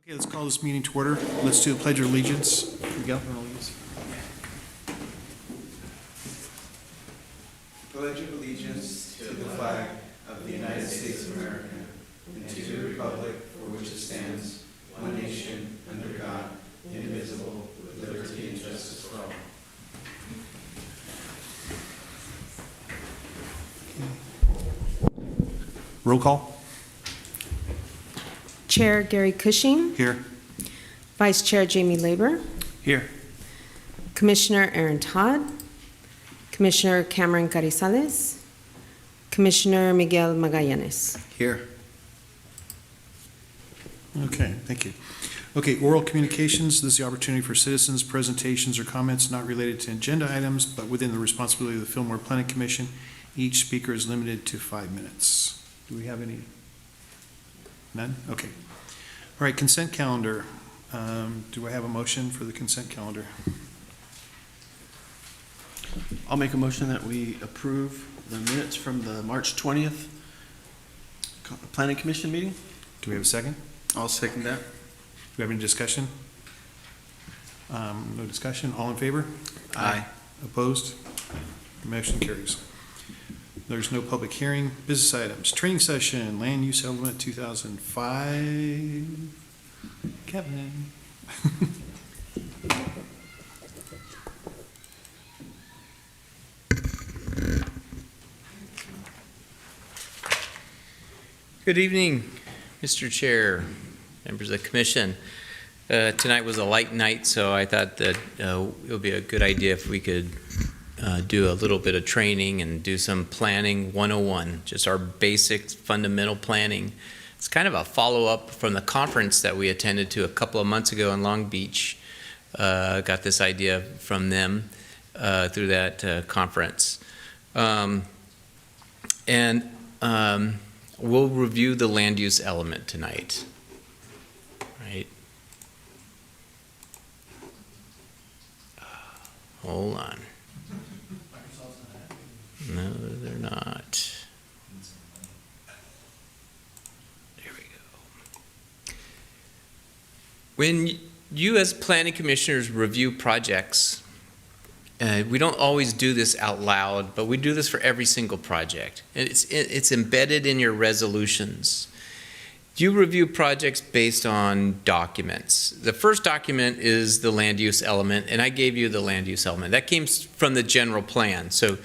Okay, let's call this meeting to order. Let's do a pledge of allegiance. Here we go. Pledge of allegiance to the flag of the United States of America and to the republic for which it stands, one nation, under God, indivisible, with liberty and justice for all. Roll call. Chair Gary Cushing, Here. Vice Chair Jamie Labor, Here. Commissioner Aaron Todd, Commissioner Cameron Carizales, Commissioner Miguel Magallanes. Here. Okay, thank you. Okay, oral communications. This is the opportunity for citizens' presentations or comments not related to agenda items, but within the responsibility of the Fillmore Planning Commission. Each speaker is limited to 5 minutes. Do we have any? None? Okay. All right, consent calendar. Do I have a motion for the consent calendar? I'll make a motion that we approve the minutes from the March 20th Planning Commission meeting. Do we have a second? I'll second that. Do we have any discussion? No discussion. All in favor? Aye. Opposed? Motion carries. There's no public hearing. Business items. Training session, land use element 2005. Kevin. Good evening, Mr. Chair, members of the commission. Tonight was a light night, so I thought that it would be a good idea if we could do a little bit of training and do some planning 101, just our basic fundamental planning. It's kind of a follow-up from the conference that we attended to a couple of months ago in Long Beach. Got this idea from them through that conference. We'll review the land use element tonight, right? Hold on. No, they're not. There we go. When you as planning commissioners review projects, we don't always do this out loud, but we do this for every single project. And it's embedded in your resolutions. You review projects based on documents. The first document is the land use element, and I gave you the land use element. That came from the general plan. So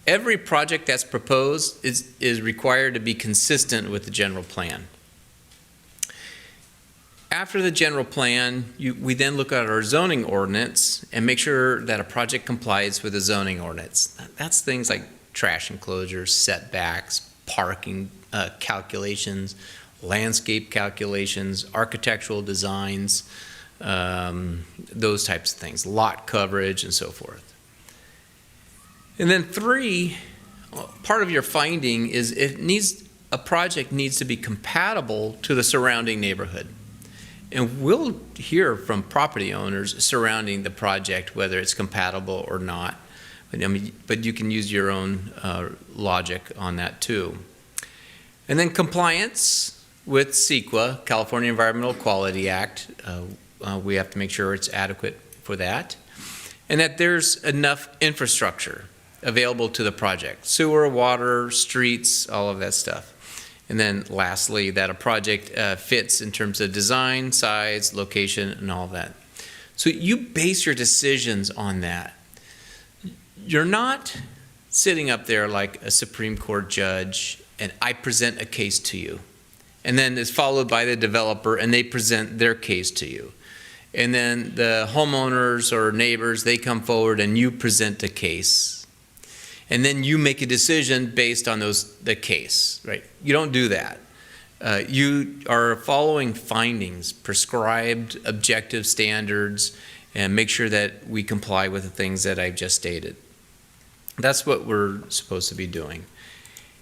every project that's proposed is required to be consistent with the general plan. After the general plan, we then look at our zoning ordinance and make sure that a project complies with the zoning ordinance. That's things like trash enclosures, setbacks, parking calculations, landscape calculations, architectural designs, those types of things, lot coverage and so forth. And then 3, part of your finding is a project needs to be compatible to the surrounding neighborhood. And we'll hear from property owners surrounding the project whether it's compatible or not. But you can use your own logic on that too. And then compliance with CEQA, California Environmental Quality Act. We have to make sure it's adequate for that. And that there's enough infrastructure available to the project. Sewer, water, streets, all of that stuff. And then lastly, that a project fits in terms of design, size, location, and all that. So you base your decisions on that. You're not sitting up there like a Supreme Court judge and I present a case to you. And then it's followed by the developer and they present their case to you. And then the homeowners or neighbors, they come forward and you present a case. And then you make a decision based on the case, right? You don't do that. You are following findings, prescribed objective standards, and make sure that we comply with the things that I've just stated. That's what we're supposed to be doing.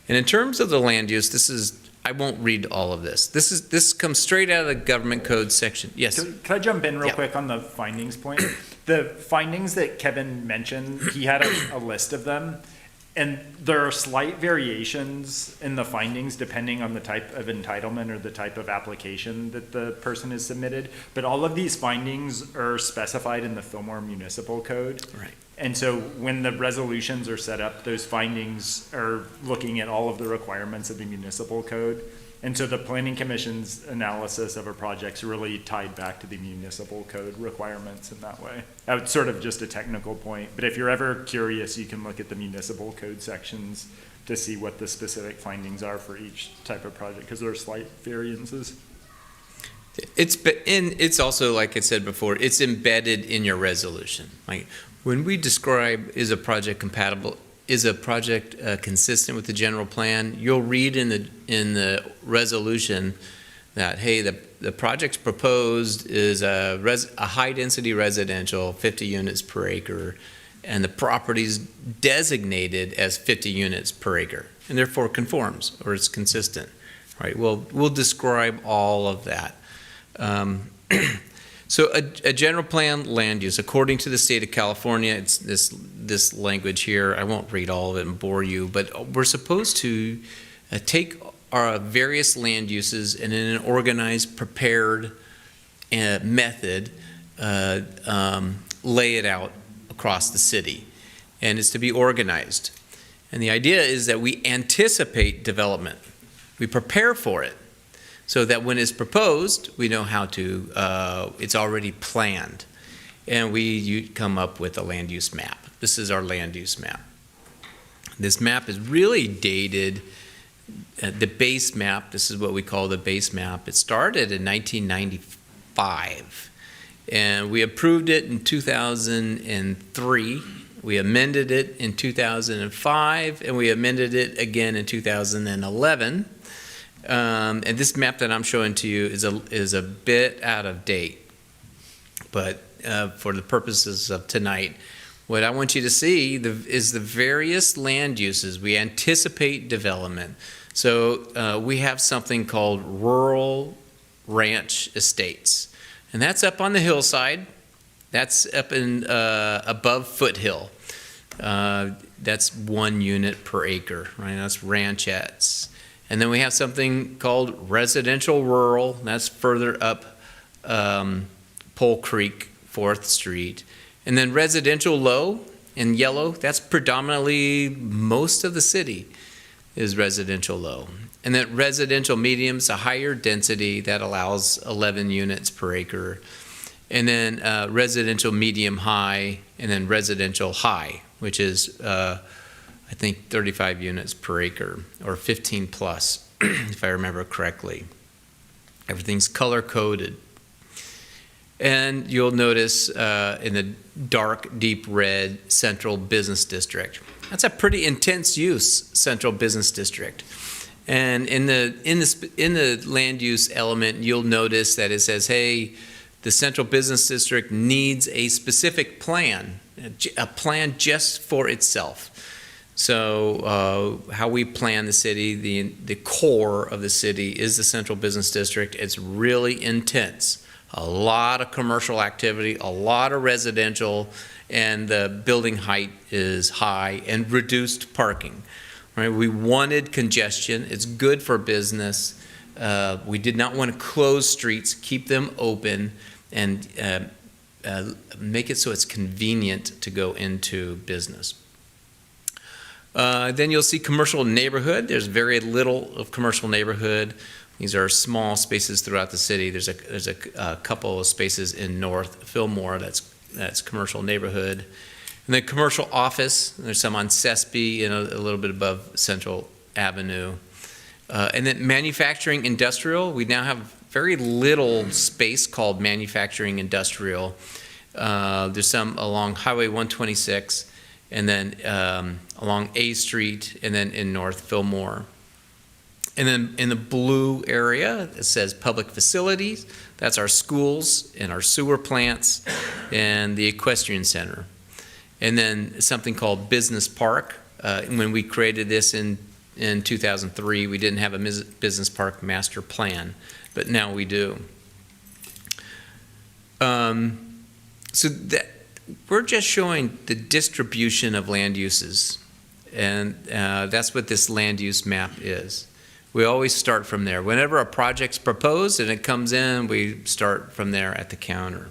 And in terms of the land use, I won't read all of this. This comes straight out of the government code section. Yes? Can I jump in real quick on the findings point? The findings that Kevin mentioned, he had a list of them. And there are slight variations in the findings depending on the type of entitlement or the type of application that the person has submitted. But all of these findings are specified in the Fillmore Municipal Code. Right. And so when the resolutions are set up, those findings are looking at all of the requirements of the municipal code. And so the planning commission's analysis of a project's really tied back to the municipal code requirements in that way. That's sort of just a technical point, but if you're ever curious, you can look at the municipal code sections to see what the specific findings are for each type of project, because there are slight variances. It's also, like I said before, it's embedded in your resolution. Like, when we describe, is a project compatible, is a project consistent with the general plan, you'll read in the resolution that, hey, the project's proposed is a high-density residential, 50 units per acre, and the property's designated as 50 units per acre, and therefore conforms, or it's consistent, right? We'll describe all of that. So a general plan land use, according to the state of California, it's this language here. I won't read all of it and bore you, but we're supposed to take our various land uses and in an organized, prepared method, lay it out across the city. And it's to be organized. And the idea is that we anticipate development. We prepare for it, so that when it's proposed, we know how to, it's already planned. And you come up with a land use map. This is our land use map. This map is really dated, the base map, this is what we call the base map. It started in 1995. And we approved it in 2003. We amended it in 2005, and we amended it again in 2011. And this map that I'm showing to you is a bit out of date, but for the purposes of tonight, what I want you to see is the various land uses. We anticipate development. So we have something called rural ranch estates, and that's up on the hillside. That's up in above Foothill. That's 1 unit per acre, right? That's ranchettes. And then we have something called residential rural. That's further up Pole Creek, 4th Street. And then residential low in yellow, that's predominantly most of the city is residential low. And then residential medium is a higher density that allows 11 units per acre. And then residential medium high, and then residential high, which is I think 35 units per acre, or 15 plus, if I remember correctly. Everything's color-coded. And you'll notice in the dark, deep red, central business district. That's a pretty intense use, central business district. And in the land use element, you'll notice that it says, hey, the central business district needs a specific plan, a plan just for itself. So how we plan the city, the core of the city is the central business district. It's really intense. A lot of commercial activity, a lot of residential, and the building height is high and reduced parking. Right? We wanted congestion. It's good for business. We did not want to close streets, keep them open, and make it so it's convenient to go into business. Then you'll see commercial neighborhood. There's very little of commercial neighborhood. These are small spaces throughout the city. There's a couple of spaces in North Fillmore that's commercial neighborhood. And then commercial office, there's some on Sespe and a little bit above Central Avenue. And then manufacturing industrial, we now have very little space called manufacturing industrial. There's some along Highway 126, and then along A Street, and then in North Fillmore. And then in the blue area, it says public facilities. That's our schools and our sewer plants and the equestrian center. And then something called business park. When we created this in 2003, we didn't have a business park master plan, but now we do. So that we're just showing the distribution of land uses And that's what this land use map is. We always start from there. Whenever a project's proposed and it comes in, we start from there at the counter.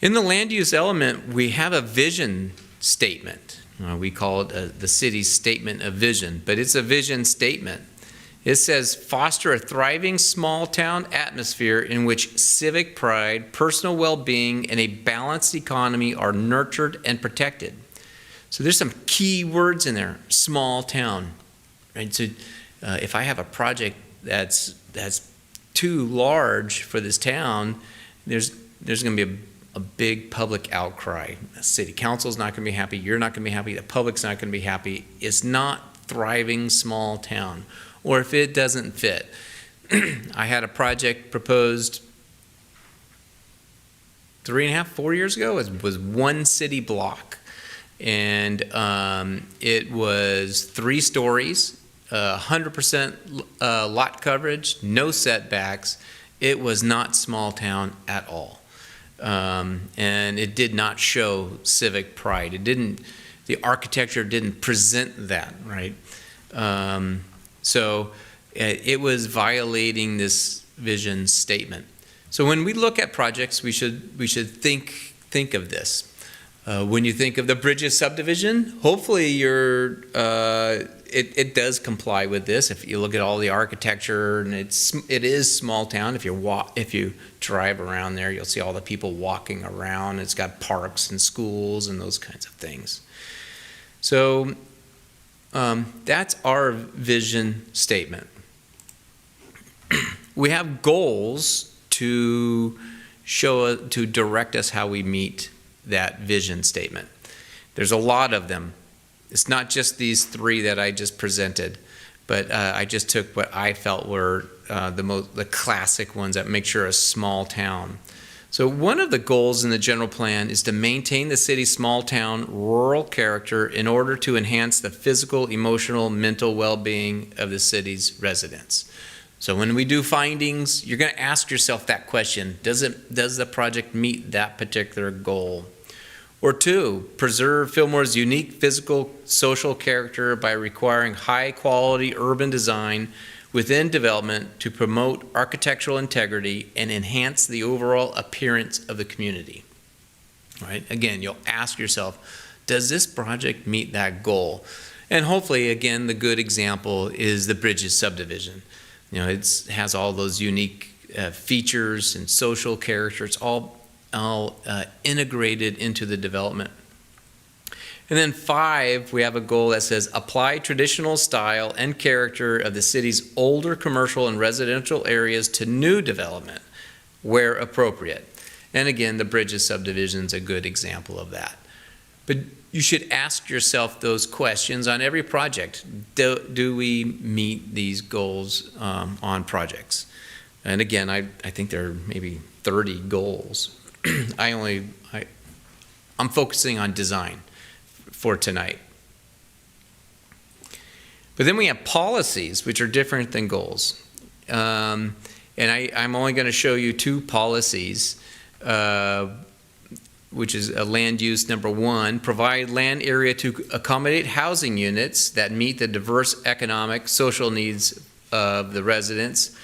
In the land use element, we have a vision statement. We call it the city's statement of vision, but it's a vision statement. It says, foster a thriving small town atmosphere in which civic pride, personal well-being, and a balanced economy are nurtured and protected. So there's some key words in there. Small town, right? So if I have a project that's too large for this town, there's going to be a big public outcry. The city council's not going to be happy. You're not going to be happy. The public's not going to be happy. It's not thriving small town. Or if it doesn't fit. I had a project proposed 3.5, 4 years ago. It was one city block. And it was 3 stories, 100% lot coverage, no setbacks. It was not small town at all. And it did not show civic pride. The architecture didn't present that, right? So it was violating this vision statement. So when we look at projects, we should think of this. When you think of the Bridges subdivision, hopefully it does comply with this. If you look at all the architecture, and it is small town. If you drive around there, you'll see all the people walking around. It's got parks and schools and those kinds of things. So that's our vision statement. We have goals to direct us how we meet that vision statement. There's a lot of them. It's not just these 3 that I just presented, but I just took what I felt were the classic ones that make sure a small town. So one of the goals in the general plan is to maintain the city's small town rural character in order to enhance the physical, emotional, mental well-being of the city's residents. So when we do findings, you're going to ask yourself that question: does the project meet that particular goal? Or 2, preserve Fillmore's unique physical, social character by requiring high-quality urban design within development to promote architectural integrity and enhance the overall appearance of the community. Right? Again, you'll ask yourself, does this project meet that goal? And hopefully, again, the good example is the Bridges subdivision. It has all those unique features and social character. It's all integrated into the development. And then 5, we have a goal that says apply traditional style and character of the city's older commercial and residential areas to new development where appropriate. And again, the Bridges subdivision is a good example of that. But you should ask yourself those questions on every project. Do we meet these goals on projects? And again, I think there are maybe 30 goals. I'm focusing on design for tonight. But then we have policies, which are different than goals. And I'm only going to show you 2 policies, which is a land use number 1, provide land area to accommodate housing units that meet the diverse economic, social needs of the residents.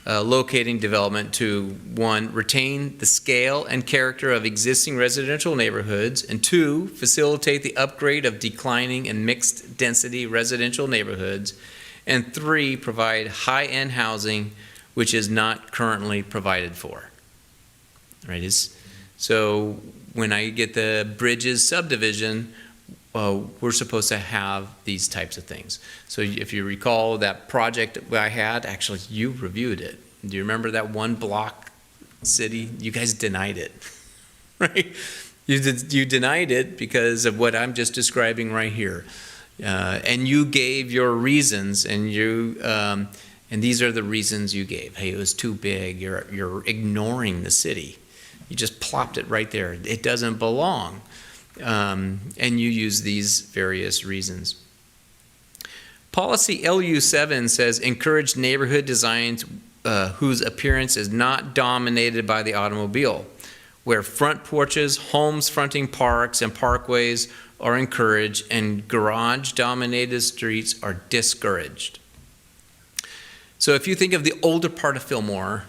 Locating development to 1, retain the scale and character of existing residential neighborhoods, and 2, facilitate the upgrade of declining and mixed density residential neighborhoods, and 3, provide high-end housing which is not currently provided for. Right? So when I get the Bridges subdivision, we're supposed to have these types of things. So if you recall that project I had, actually you reviewed it. Do you remember that 1 block city? You guys denied it, right? You denied it because of what I'm just describing right here. And you gave your reasons, and these are the reasons you gave. Hey, it was too big. You're ignoring the city. You just plopped it right there. It doesn't belong. And you use these various reasons. Policy LU7 says encourage neighborhood designs whose appearance is not dominated by the automobile. where front porches, homes fronting parks and parkways are encouraged and garage-dominated streets are discouraged. So if you think of the older part of Fillmore,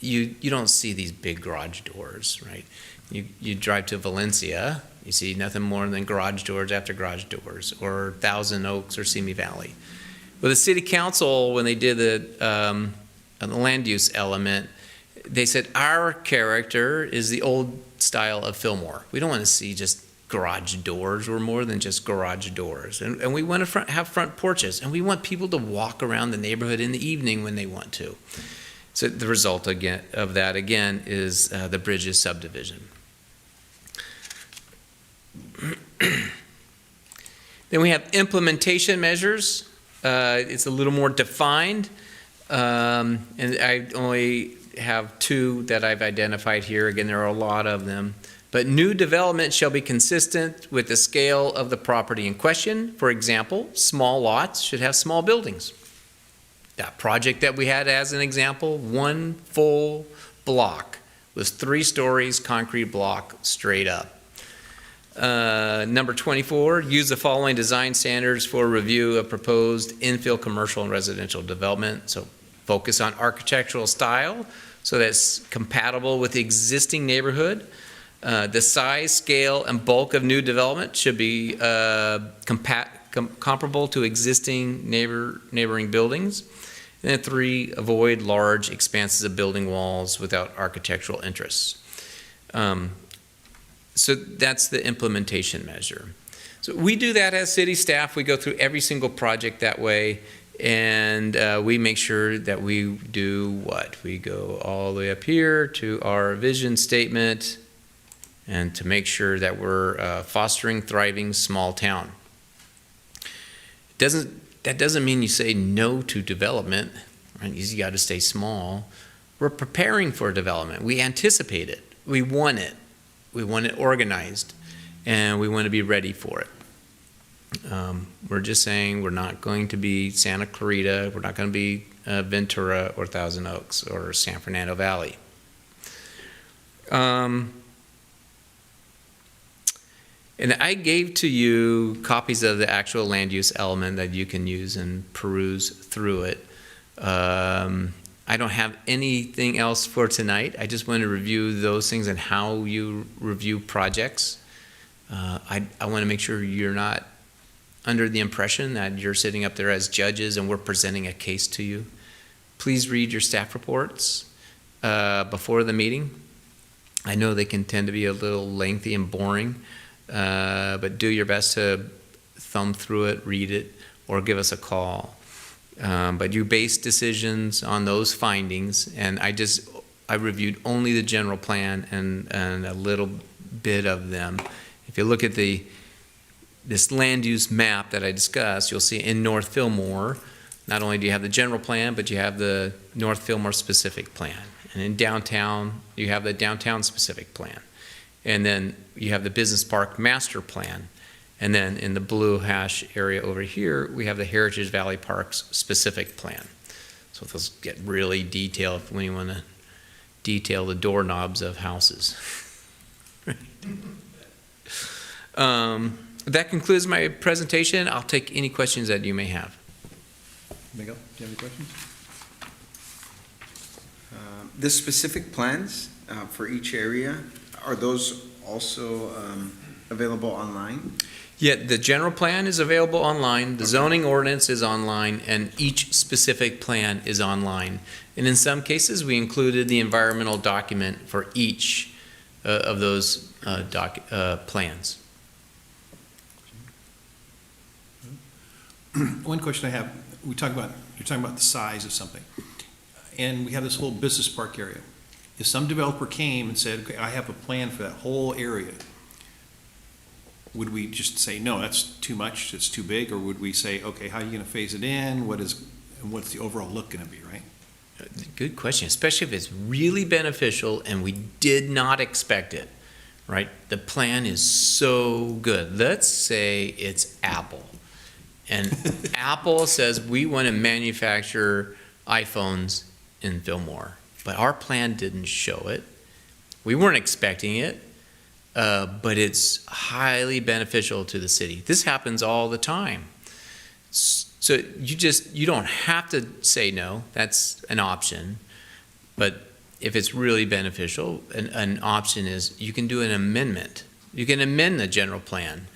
you don't see these big garage doors, right? You drive to Valencia, you see nothing more than garage doors after garage doors, or Thousand Oaks or Simi Valley. Well, the city council, when they did the land use element, they said our character is the old style of Fillmore. We don't want to see just garage doors. We're more than just garage doors. And we want to have front porches, and we want people to walk around the neighborhood in the evening when they want to. So the result again of that again is the Bridges subdivision. Then we have implementation measures. It's a little more defined, and I only have two that I've identified here. Again, there are a lot of them. But new development shall be consistent with the scale of the property in question. For example, small lots should have small buildings. That project that we had as an example, one full block was 3 stories, concrete block straight up. Number 24, use the following design standards for review of proposed infill commercial and residential development. So focus on architectural style so that's compatible with the existing neighborhood. The size, scale, and bulk of new development should be comparable to existing neighboring buildings. And then 3, avoid large expanses of building walls without architectural interests. So that's the implementation measure. So we do that as city staff. We go through every single project that way, and we make sure that we do what? We go all the way up here to our vision statement, and to make sure that we're fostering thriving small town. That doesn't mean you say no to development, right? You got to stay small. We're preparing for development. We anticipate it. We want it. We want it organized, and we want to be ready for it. We're just saying we're not going to be Santa Clarita. We're not going to be Ventura or Thousand Oaks or San Fernando Valley. And I gave to you copies of the actual land use element that you can use and peruse through it. I don't have anything else for tonight. I just want to review those things and how you review projects. I want to make sure you're not under the impression that you're sitting up there as judges and we're presenting a case to you. Please read your staff reports before the meeting. I know they can tend to be a little lengthy and boring. But do your best to thumb through it, read it, or give us a call. But you base decisions on those findings, and I reviewed only the general plan and a little bit of them. If you look at this land use map that I discussed, you'll see in North Fillmore, not only do you have the general plan, but you have the North Fillmore specific plan. And in downtown, you have the downtown specific plan. And then you have the business park master plan. And then in the blue hash area over here, we have the Heritage Valley Parks specific plan. So those get really detailed when you want to detail the doorknobs of houses. That concludes my presentation. I'll take any questions that you may have. Miguel, do you have any questions? The specific plans for each area, are those also available online? Yeah, the general plan is available online, the zoning ordinance is online, and each specific plan is online. And in some cases, we included the environmental document for each of those plans. One question I have, you're talking about the size of something, and we have this whole business park area. If some developer came and said, okay, I have a plan for that whole area, would we just say, no, that's too much, it's too big, or would we say, okay, how are you going to phase it in? What's the overall look going to be, right? Good question, especially if it's really beneficial and we did not expect it, right? The plan is so good. Let's say it's Apple. And Apple says we want to manufacture iPhones in Fillmore, but our plan didn't show it. We weren't expecting it, but it's highly beneficial to the city. This happens all the time. So you don't have to say no, that's an option. But if it's really beneficial, an option is you can do an amendment. You can amend the general plan.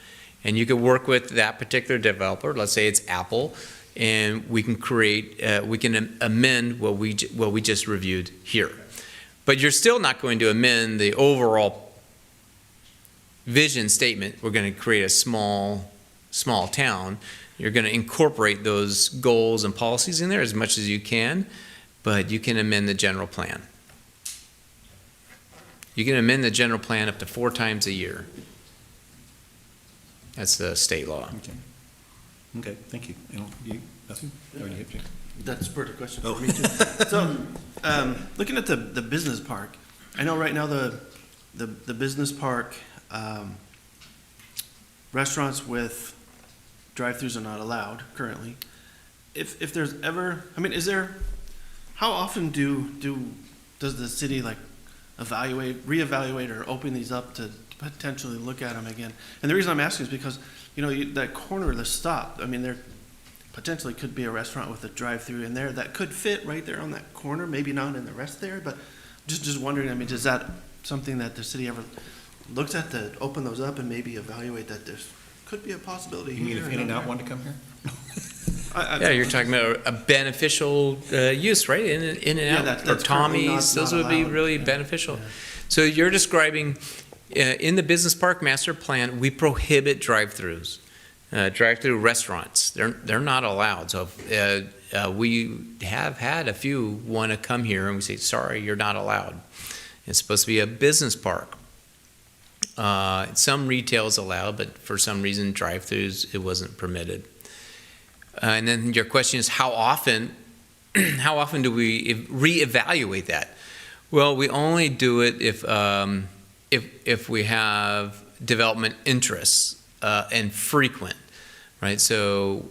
And you can work with that particular developer, let's say it's Apple, and we can amend what we just reviewed here. But you're still not going to amend the overall vision statement. We're going to create a small town. You're going to incorporate those goals and policies in there as much as you can, but you can amend the general plan. You can amend the general plan up to 4 times a year. That's the state law. Okay, thank you. Nothing? Already hit you. That's part of the question Oh. for me too. So, looking at the business park, I know right now the business park, restaurants with drive-throughs are not allowed currently. If there's ever, I mean, how often does the city like reevaluate or open these up to potentially look at them again? And the reason I'm asking is because, that corner, the stop, I mean, there potentially could be a restaurant with a drive-through in there that could fit right there on that corner, maybe not in the rest there, but just wondering, I mean, is that something that the city ever looks at to open those up and maybe evaluate that there could be a possibility? You mean here if or In-N-Out not? wanted to come here? Yeah, you're talking about a beneficial use, right? In-N-Out that's or currently Tommy's, not those would be allowed. really Yeah. beneficial. Yeah. So you're describing, in the business park master plan, we prohibit drive-throughs, drive-through restaurants. They're not allowed. So we have had a few want to come here and we say, sorry, you're not allowed. It's supposed to be a business park. Some retail is allowed, but for some reason, drive-throughs, it wasn't permitted. And then your question is how often do we reevaluate that? Well, we only do it if we have development interests and frequent, right? So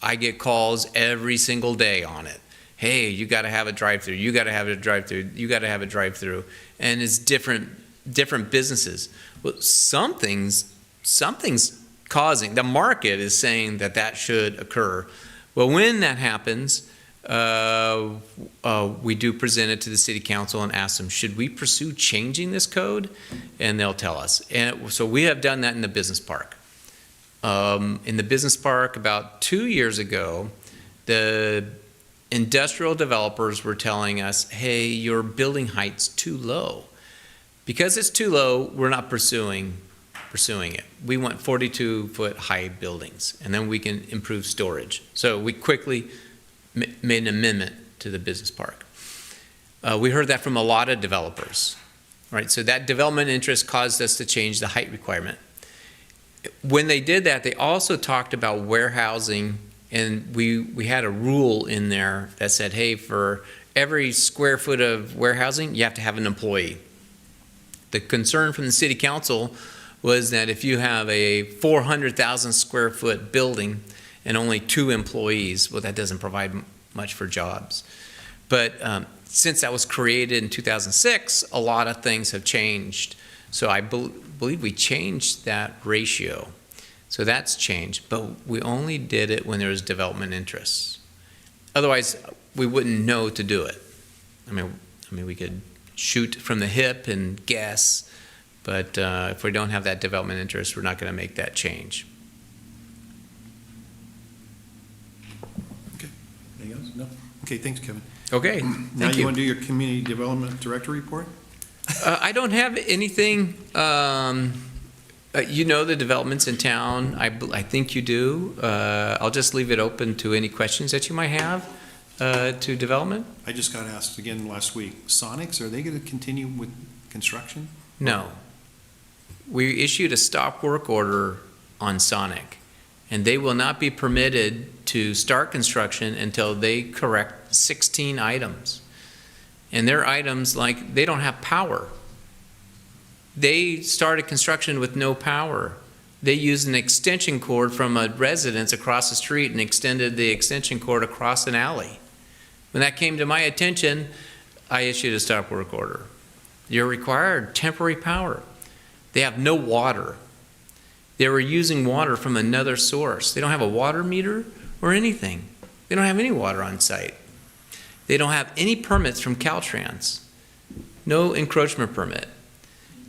I get calls every single day on it. Hey, you got to have a drive-through. You got to have a drive-through. You got to have a drive-through, and it's different businesses. Well, something's causing, the market is saying that should occur. Well, when that happens, we do present it to the city council and ask them, should we pursue changing this code? And they'll tell us. And so we have done that in the business park. In the business park about 2 years ago, the industrial developers were telling us, hey, your building height's too low. Because it's too low, we're not pursuing it. We want 42-foot high buildings, and then we can improve storage. So we quickly made an amendment to the business park. We heard that from a lot of developers, right? So that development interest caused us to change the height requirement. When they did that, they also talked about warehousing, and we had a rule in there that said, hey, for every square foot of warehousing, you have to have an employee. The concern from the city council was that if you have a 400,000 square foot building and only 2 employees, well, that doesn't provide much for jobs. But since that was created in 2006, a lot of things have changed. So I believe we changed that ratio. So that's changed, but we only did it when there was development interests. Otherwise, we wouldn't know to do it. I mean, we could shoot from the hip and guess, but if we don't have that development interest, we're not going to make that change. Okay. Anything else? No? Okay, thanks, Kevin. Okay, Now thank you you. want to do your community development director report? I don't have anything, you know the developments in town. I think you do. I'll just leave it open to any questions that you might have to development. I just got asked again last week, Sonics, are they going to continue with construction? No. We issued a stop work order on Sonic, and they will not be permitted to start construction until they correct 16 items. And they're items like they don't have power. They started construction with no power. They used an extension cord from a residence across the street and extended the extension cord across an alley. When that came to my attention, I issued a stop work order. You're required temporary power. They have no water. They were using water from another source. They don't have a water meter or anything. They don't have any water on site. They don't have any permits from Caltrans. No encroachment permit.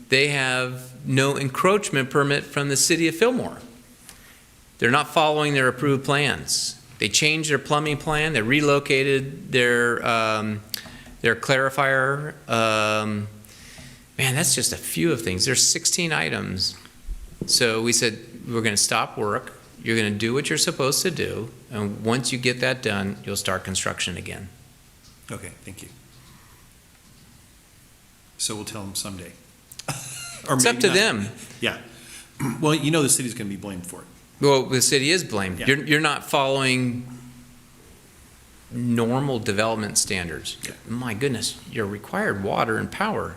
They have no encroachment permit from the city of Fillmore. They're not following their approved plans. They changed their plumbing plan. They relocated their clarifier. Man, that's just a few of things. There's 16 items. So we said, we're going to stop work. You're going to do what you're supposed to do. And once you get that done, you'll start construction again. Okay, thank you. So we'll tell them someday. Or It's up maybe to not. them. Yeah. Well, you know the city's going to be blamed for it. Well, the city is blamed. Yeah. You're not following normal development standards. Yeah. My goodness, you're required water and power.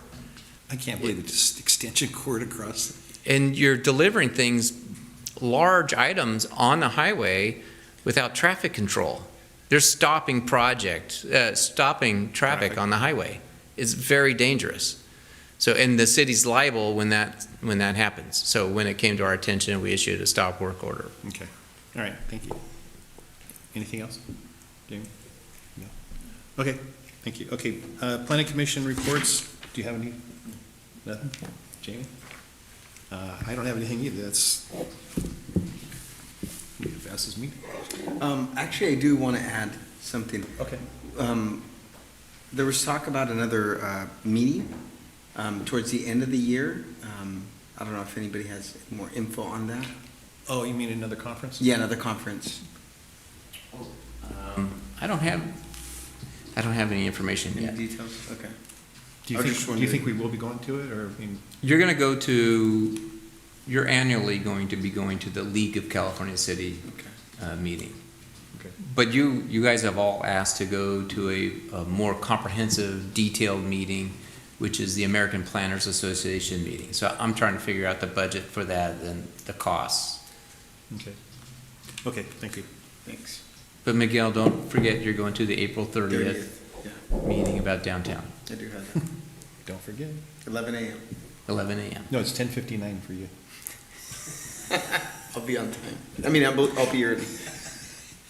I can't believe it's extension cord across. And you're delivering things, large items on the highway without traffic control. They're stopping traffic on the highway. It's very dangerous. So, and the city's liable when that happens. So when it came to our attention, we issued a stop work order. Okay. All right, thank you. Anything else? Jamie? No. Okay, thank you. Okay, planning commission reports. Do you have any? Nothing? Jamie? I don't have anything either. That's fast as me. Actually, I do want to add something. Okay. There was talk about another meeting towards the end of the year. I don't know if anybody has more info on that. Oh, you mean another conference? Yeah, another conference. I don't have any information Any yet. details? Okay. Do I was just you wondering. think we will be going to it, or, I mean, You're annually going to be going to the League of California City Okay. meeting. okay. But you guys have all asked to go to a more comprehensive, detailed meeting, which is the American Planners Association meeting. So I'm trying to figure out the budget for that and the costs. Okay. Okay, thank you. Thanks. But Miguel, don't forget you're going to the April 30th Yeah, meeting about downtown, I do have that. Don't forget. 11 a.m. 11 a.m. No, it's 10:59 for you. I'll be on time. I mean, I'll be early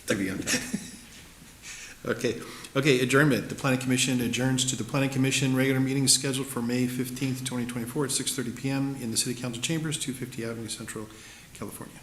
to be on time. Okay, adjournment. The planning commission adjourns to the planning commission regular meeting scheduled for May 15th, 2024 at 6:30 PM in the city council chambers, 250 Avenue Central, California.